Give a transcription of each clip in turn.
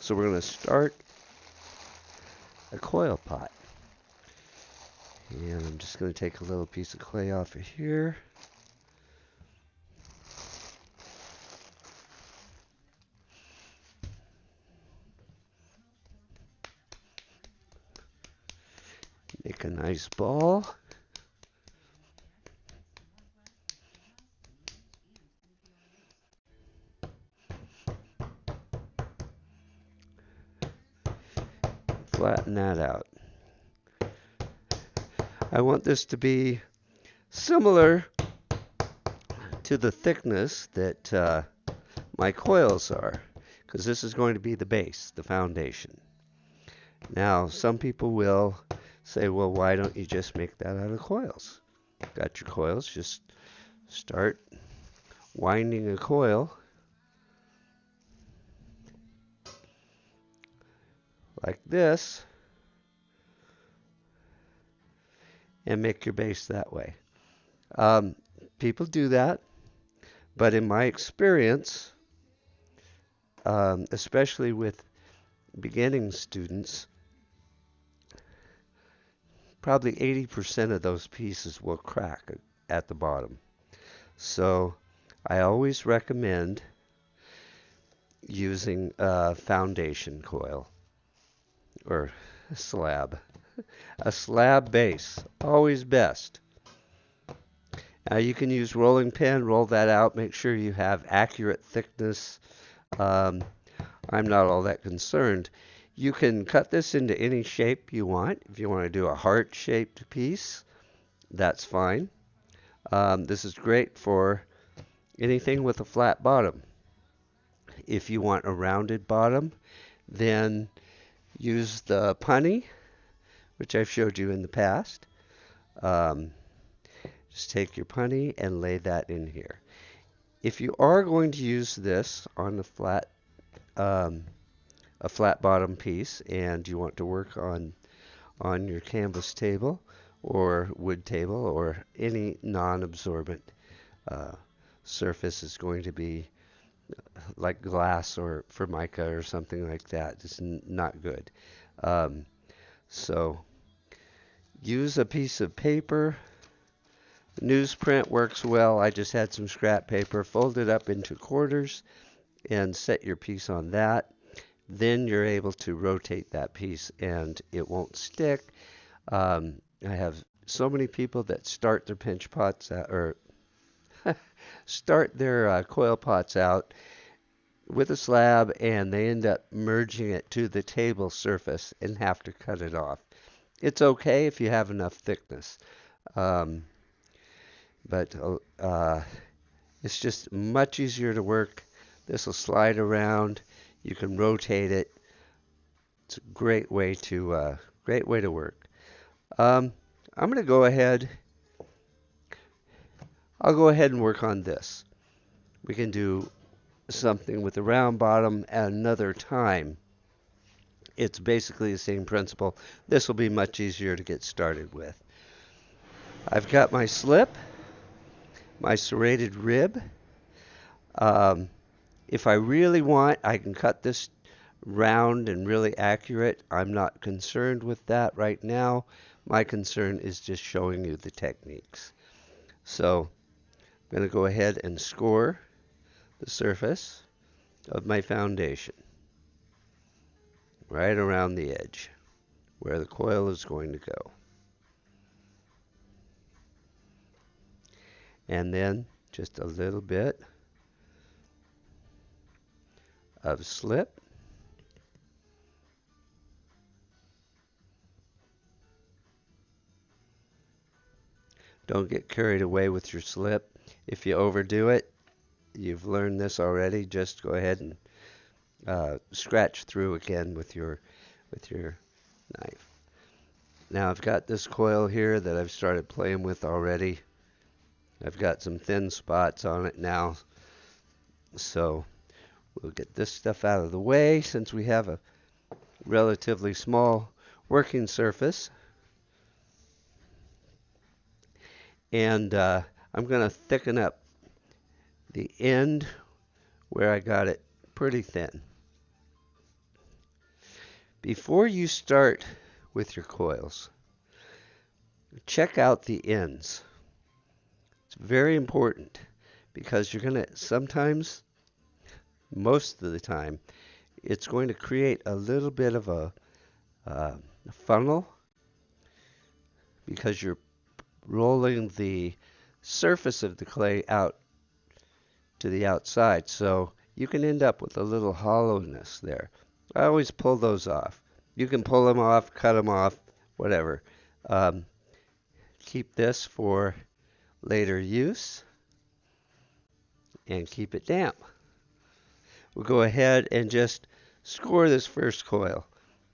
So we're going to start a coil pot. And I'm just going to take a little piece of clay off of here. Make a nice ball. Flatten that out. I want this to be similar to the thickness that my coils are, because this is going to be the base, the foundation. Now, some people will say, well, why don't you just make that out of coils? Got your coils, just start winding a coil like this and make your base that way. People do that, but in my experience, especially with beginning students, probably 80% of those pieces will crack at the bottom. So I always recommend using a foundation coil or a slab. A slab base, always best. Now you can use rolling pin, roll that out, make sure you have accurate thickness. I'm not all that concerned. You can cut this into any shape you want. If you want to do a heart-shaped piece, that's fine. This is great for anything with a flat bottom. If you want a rounded bottom, then use the punny, which I've showed you in the past. Just take your punny and lay that in here. If you are going to use this on a flat bottom piece and you want to work on your canvas table or wood table or any non-absorbent surface is going to be like glass or formica or something like that. It's not good. So use a piece of paper. Newsprint works well. I just had some scrap paper, fold it up into quarters and set your piece on that. Then you're able to rotate that piece and it won't stick. I have so many people that start their pinch pots out, or start their coil pots out with a slab and they end up merging it to the table surface and have to cut it off. It's okay if you have enough thickness. But it's just much easier to work. This will slide around. You can rotate it. It's a great way to work. I'm going to go ahead. I'll go ahead and work on this. We can do something with a round bottom at another time. It's basically the same principle. This will be much easier to get started with. I've got my slip, my serrated rib. If I really want, I can cut this round and really accurate. I'm not concerned with that right now. My concern is just showing you the techniques. So I'm going to go ahead and score the surface of my foundation right around the edge where the coil is going to go. And then just a little bit of slip. Don't get carried away with your slip. If you overdo it, you've learned this already, just go ahead and scratch through again with your knife. Now I've got this coil here that I've started playing with already. I've got some thin spots on it now, so we'll get this stuff out of the way since we have a relatively small working surface. And I'm going to thicken up the end where I got it pretty thin. Before you start with your coils, check out the ends. It's very important because you're going to sometimes, most of the time, it's going to create a little bit of a funnel because you're rolling the surface of the clay out to the outside. So you can end up with a little hollowness there. I always pull those off. You can pull them off, cut them off, whatever. Um, keep this for later use and keep it damp. We'll go ahead and just score this first coil.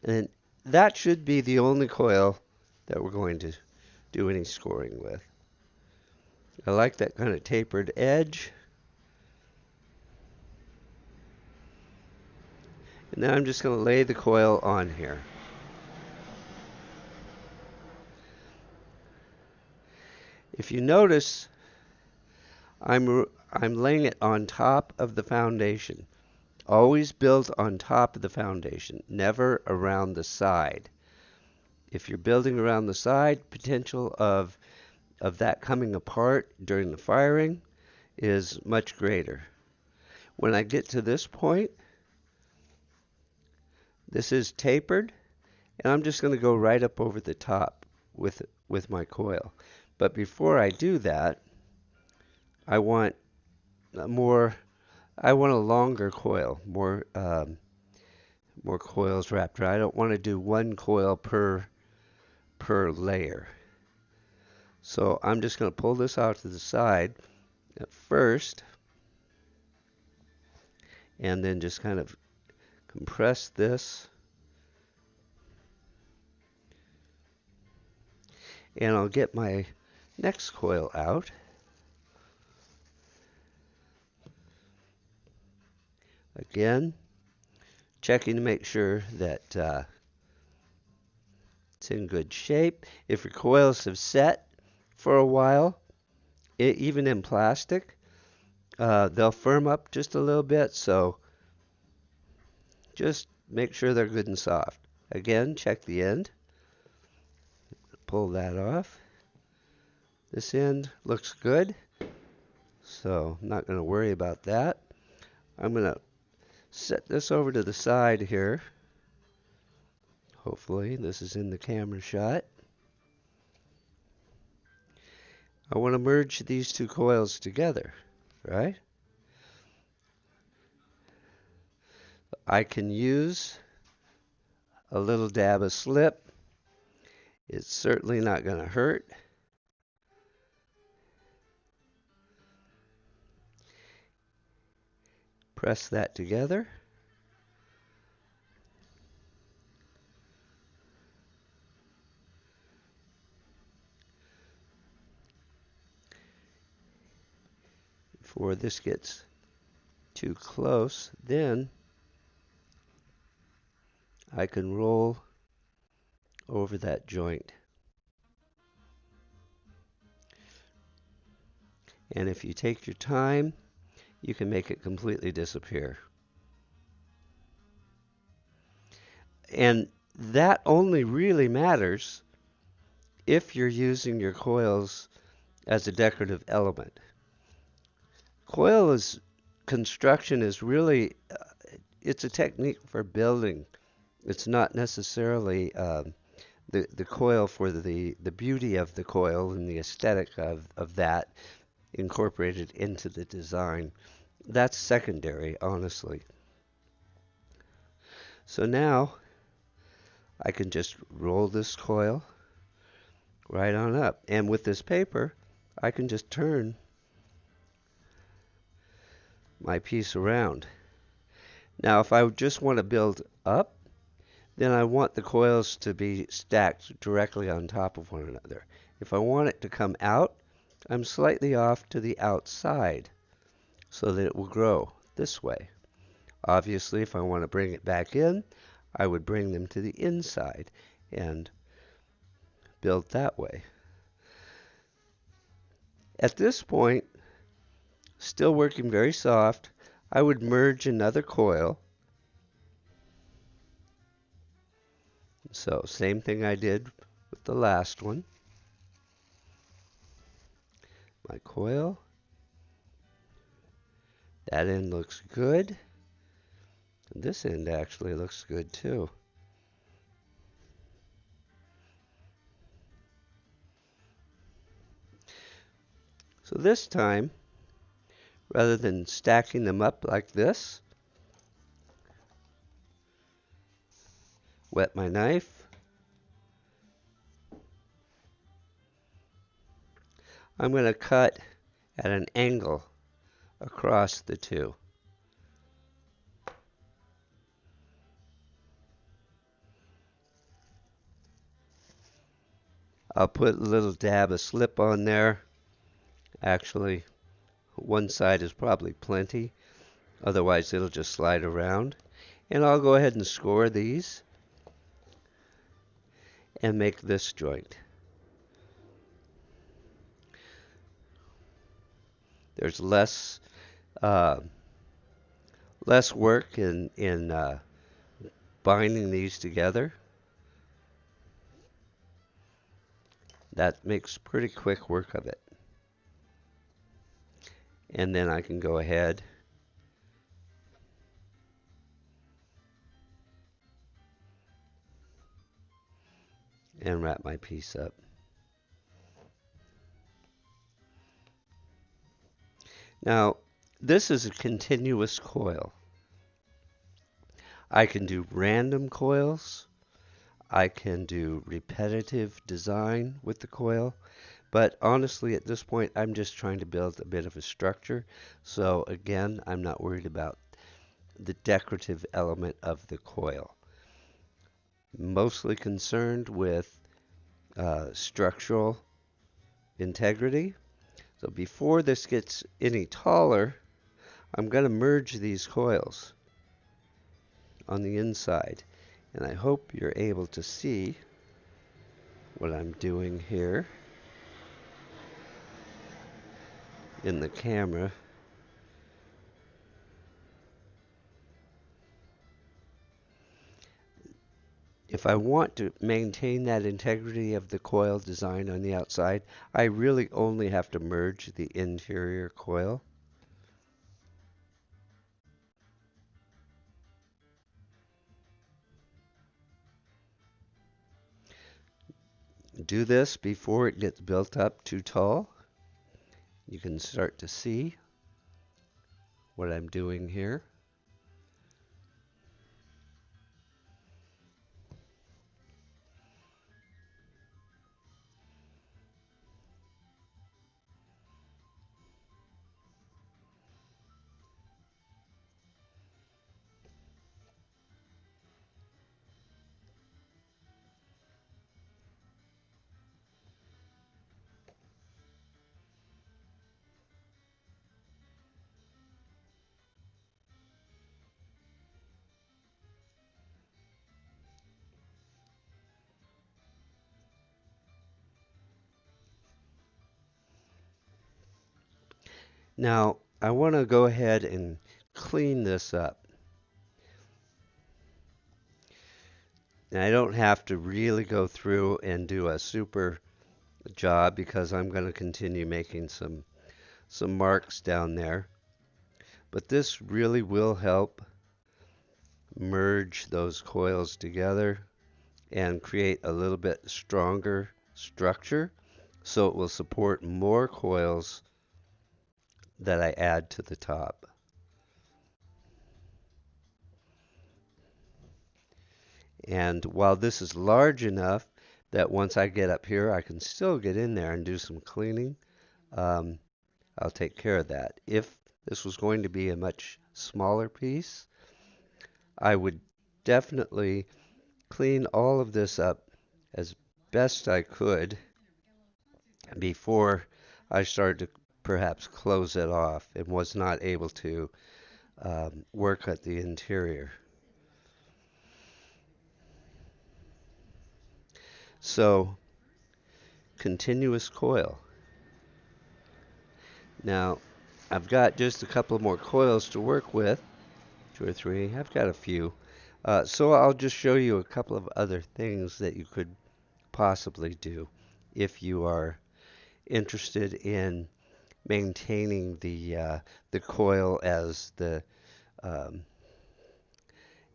And that should be the only coil that we're going to do any scoring with. I like that kind of tapered edge. And then I'm just going to lay the coil on here. If you notice, I'm laying it on top of the foundation. Always build on top of the foundation, never around the side. If you're building around the side, potential of that coming apart during the firing is much greater. When I get to this point, this is tapered, and I'm just going to go right up over the top with my coil. But before I do that, I want a longer coil, more coils wrapped around. I don't want to do one coil per layer. So I'm just going to pull this out to the side at first, and then just kind of compress this. And I'll get my next coil out. Again, checking to make sure that it's in good shape. If your coils have set for a while, even in plastic, they'll firm up just a little bit, so just make sure they're good and soft. Again, check the end. Pull that off. This end looks good, so I'm not going to worry about that. I'm going to set this over to the side here. Hopefully this is in the camera shot. I want to merge these two coils together, right? I can use a little dab of slip. It's certainly not going to hurt. Press that together. Before this gets too close, then I can roll over that joint. And if you take your time, you can make it completely disappear. And that only really matters if you're using your coils as a decorative element. Construction is really, it's a technique for building. It's not necessarily the coil for the beauty of the coil and the aesthetic of that incorporated into the design. That's secondary, honestly. So now I can just roll this coil right on up. And with this paper, I can just turn my piece around. Now, if I just want to build up, then I want the coils to be stacked directly on top of one another. If I want it to come out, I'm slightly off to the outside so that it will grow this way. Obviously, if I want to bring it back in, I would bring them to the inside and build that way. At this point, still working very soft, I would merge another coil So same thing I did with the last one. My coil, that end looks good. And this end actually looks good too. So this time, rather than stacking them up like this, wet my knife. I'm going to cut at an angle across the two. I'll put a little dab of slip on there. Actually, one side is probably plenty. Otherwise, it'll just slide around. And I'll go ahead and score these and make this joint. There's less less work in binding these together. That makes pretty quick work of it. And then I can go ahead and wrap my piece up. Now, this is a continuous coil. I can do random coils. I can do repetitive design with the coil. But honestly, at this point, I'm just trying to build a bit of a structure. So again, I'm not worried about the decorative element of the coil. Mostly concerned with structural integrity. So before this gets any taller, I'm going to merge these coils on the inside. And I hope you're able to see what I'm doing here in the camera. If I want to maintain that integrity of the coil design on the outside, I really only have to merge the interior coil. Do this before it gets built up too tall. You can start to see what I'm doing here. Now, I want to go ahead and clean this up. And I don't have to really go through and do a super job because I'm going to continue making some marks down there. But this really will help merge those coils together and create a little bit stronger structure so it will support more coils that I add to the top. And while this is large enough that once I get up here I can still get in there and do some cleaning, I'll take care of that. If this was going to be a much smaller piece, I would definitely clean all of this up as best I could before I started to perhaps close it off and was not able to work at the interior. So, continuous coil. Now, I've got just a couple more coils to work with, two or three. I've got a few. So I'll just show you a couple of other things that you could possibly do if you are interested in maintaining the coil um,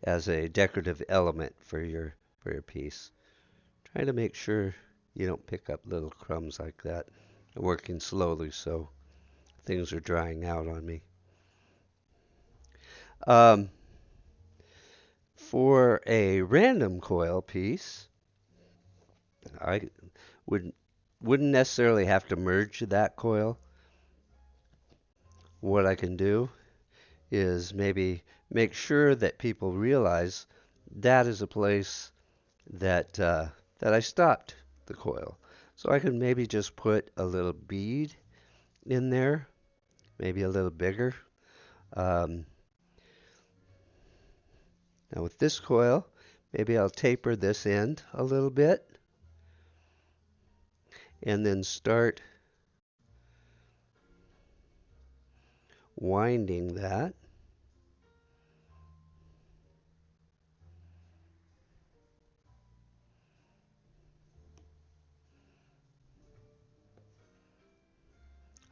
as a decorative element for your piece. Try to make sure you don't pick up little crumbs like that. I'm working slowly, so things are drying out on me. Um, for a random coil piece, I would wouldn't necessarily have to merge that coil. What I can do is maybe make sure that people realize that is a place that I stopped the coil. So I can maybe just put a little bead in there, maybe a little bigger. Um, Now with this coil, maybe I'll taper this end a little bit and then start winding that.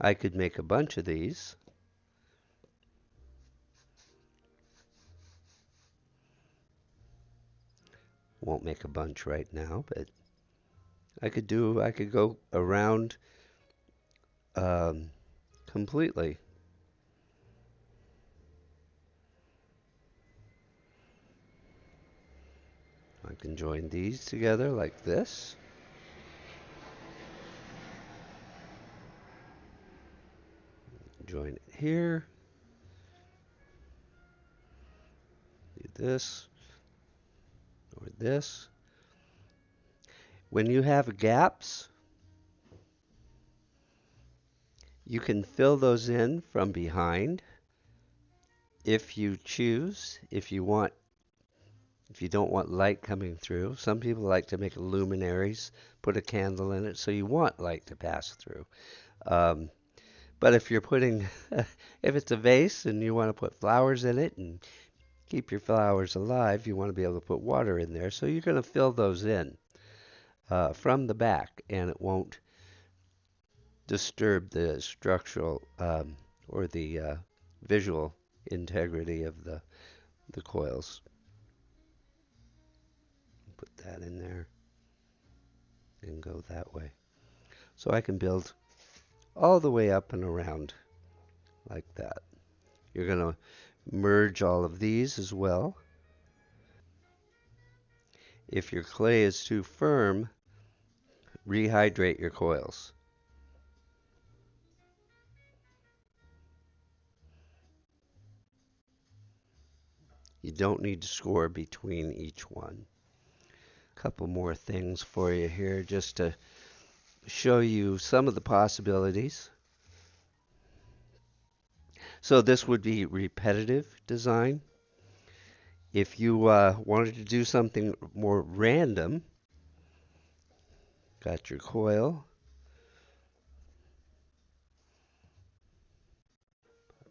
I could make a bunch of these. Won't make a bunch right now, but I could go around um, completely. I can join these together like this. Join it here. Do this or this. When you have gaps, you can fill those in from behind if you choose, if you don't want light coming through. Some people like to make luminaries, put a candle in it, so you want light to pass through. Um, but if you're putting, if it's a vase and you want to put flowers in it and keep your flowers alive, you want to be able to put water in there. So you're going to fill those in from the back, and it won't disturb the structural or the visual integrity of the coils. Put that in there and go that way. So I can build all the way up and around like that. You're going to merge all of these as well. If your clay is too firm, rehydrate your coils. You don't need to score between each one. A couple more things for you here just to show you some of the possibilities. So this would be repetitive design. If you wanted to do something more random, got your coil,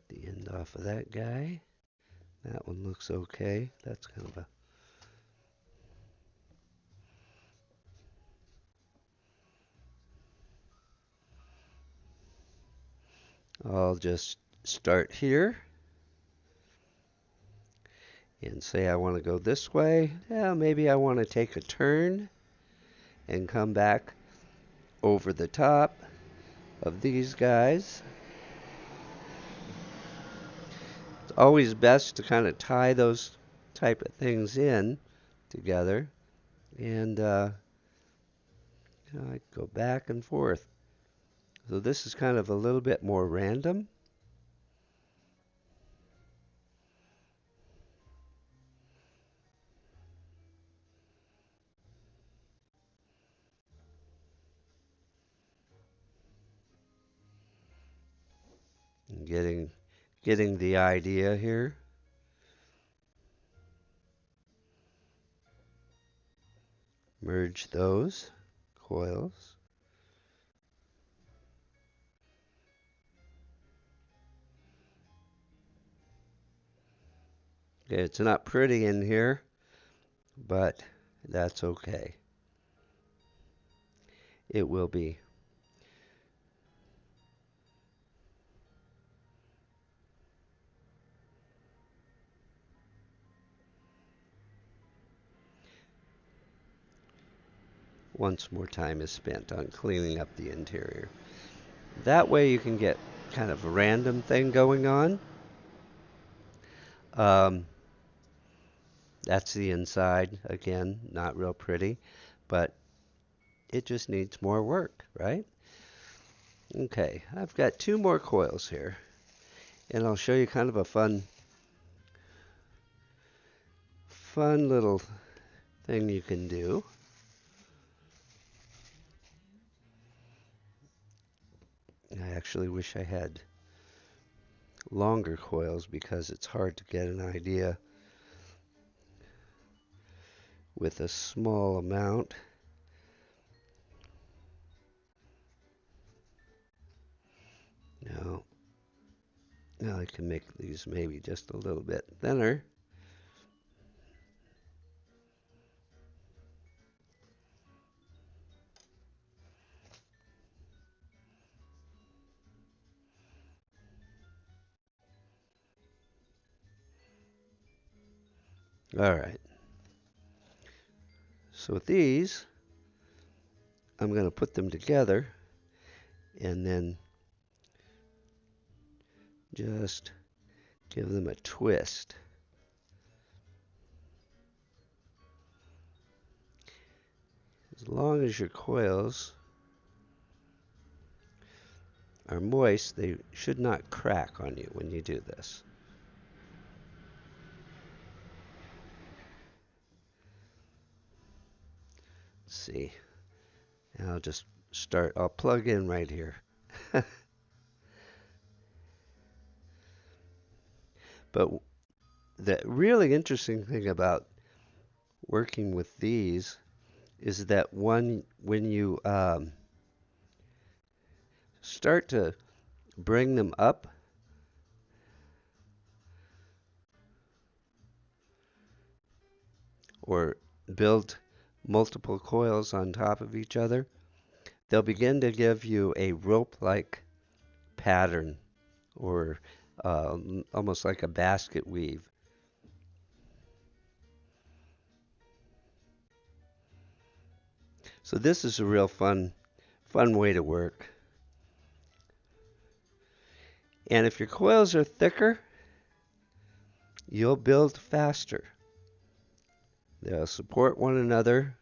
the end off of that guy. That one looks okay. That's kind of a I'll just start here and say I want to go this way. Yeah, maybe I want to take a turn and come back over the top of these guys. It's always best to kind of tie those type of things in together and I go back and forth. So this is kind of a little bit more random. Getting getting the idea here. Merge those coils. Okay, it's not pretty in here. but that's okay. It will be. Once more time is spent on cleaning up the interior. That way you can get kind of a random thing going on. Um, that's the inside. Again, not real pretty, but it just needs more work, right? Okay, I've got two more coils here, and I'll show you kind of a fun little thing you can do. I actually wish I had longer coils because it's hard to get an idea with a small amount. Now, now I can make these maybe just a little bit thinner. All right. So with these, I'm going to put them together and then just give them a twist. As long as your coils are moist, they should not crack on you when you do this. Let's see. And I'll plug in right here. But the really interesting thing about working with these is that when you start to bring them up, or build multiple coils on top of each other, they'll begin to give you a rope-like pattern, or almost like a basket weave. So this is a real fun way to work. And if your coils are thicker, you'll build faster. They'll support one another.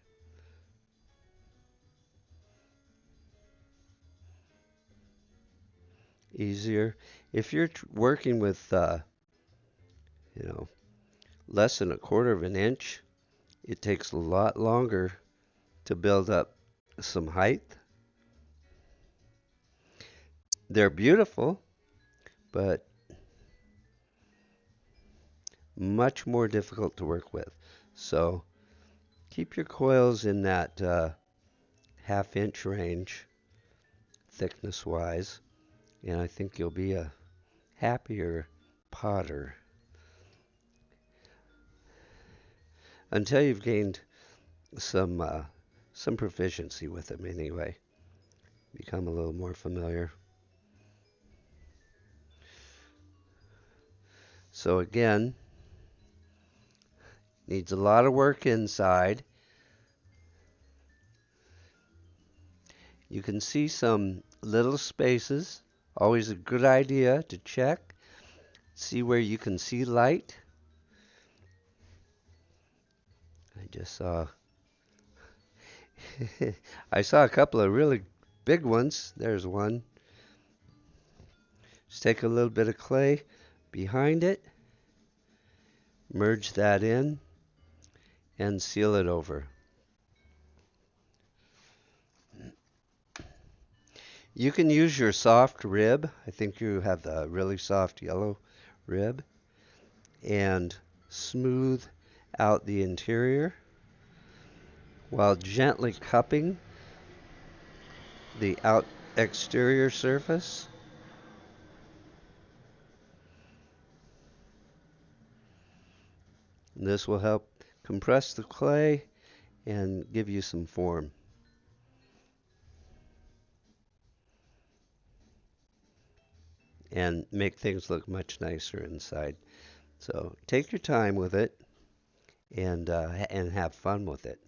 Easier. If you're working with, you know, less than a quarter of an inch, it takes a lot longer to build up some height. They're beautiful, but much more difficult to work with. So keep your coils in that half-inch range, thickness-wise, and I think you'll be a happier potter until you've gained some proficiency with them anyway. Become a little more familiar. So again, needs a lot of work inside. You can see some little spaces. Always a good idea to check. See where you can see light. I just saw I saw a couple of really big ones. There's one. Just take a little bit of clay behind it, merge that in, and seal it over. You can use your soft rib. I think you have the really soft yellow rib, and smooth out the interior while gently cupping the exterior surface. This will help compress the clay and give you some form. And make things look much nicer inside. So take your time with it and have fun with it.